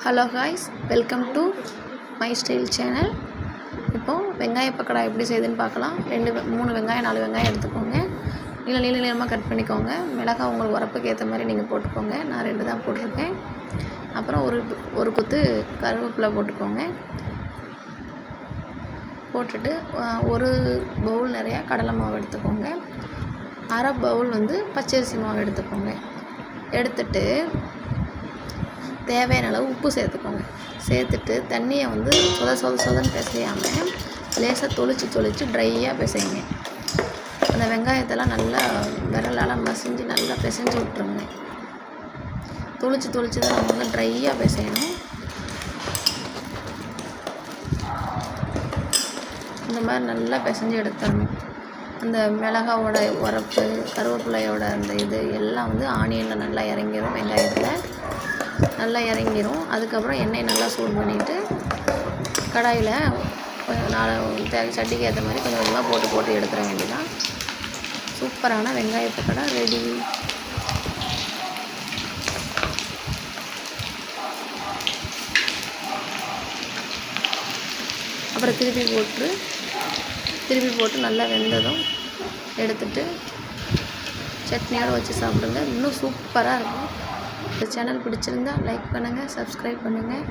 Hello guys, welcome to my style channel. இப்போது வெங்காய பக்கோடா எப்படி செய்யுதுன்னு பார்க்கலாம். 3 வெங்காயம் 4 வெங்காயம் எடுத்துக்கோங்க. நீளமாக கட் பண்ணிக்கோங்க. மிளகாய் உங்களுக்கு உரப்புக்கு ஏற்ற மாதிரி நீங்கள் போட்டுக்கோங்க. நான் 2 தான் போட்டிருக்கேன். அப்புறம் ஒரு கொத்து கருவேப்பிலை போட்டுக்கோங்க. போட்டுட்டு ஒரு பவுல் நிறையா கடலை மாவு எடுத்துக்கோங்க. அரை பவுல் பச்சரிசி மாவு எடுத்துக்கோங்க. எடுத்துட்டு தேவையான அளவு உப்பு சேர்த்துக்கோங்க. சேர்த்துட்டு தண்ணியை சொதன்னு பிசையாமல் லேசாக தொளிச்சு ட்ரையாக பிசைங்க. அந்த வெங்காயத்தெல்லாம் நல்லா விரலால் மசிஞ்சு நல்லா பிசைஞ்சு விட்டுருங்க. தொளிச்சு தான் நம்ம ட்ரையாக பிசையணும். இந்த மாதிரி நல்லா பிசைஞ்சு எடுத்துடணும். அந்த மிளகாவோட உரப்பு, கருவேப்பிலையோட அந்த இது எல்லாம் ஆனியனில் நல்லா இறங்கிடும். வெங்காயத்தில் நல்லா இறங்கிடும். அதுக்கப்புறம் எண்ணெய் நல்லா சூடு பண்ணிவிட்டு கடாயில் சட்டிக்கு ஏற்ற மாதிரி கொஞ்சம் கொஞ்சமாக போட்டு எடுத்துட வேண்டியதான். சூப்பரான வெங்காய பக்கோடா ரெடி. அப்புறம் திருப்பி போட்டு நல்லா வெந்ததும் எடுத்துட்டு சட்னியோடு வச்சு சாப்பிடுங்க. இன்னும் சூப்பராக இருக்கும். இந்த சேனல் பிடிச்சிருந்தா லைக் பண்ணுங்கள், சப்ஸ்கிரைப் பண்ணுங்கள்.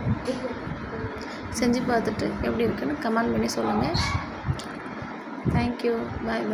செஞ்சு பார்த்துட்டு எப்படி இருக்குன்னு கமெண்ட் பண்ணி சொல்லுங்கள். தேங்க்யூ. பாய்.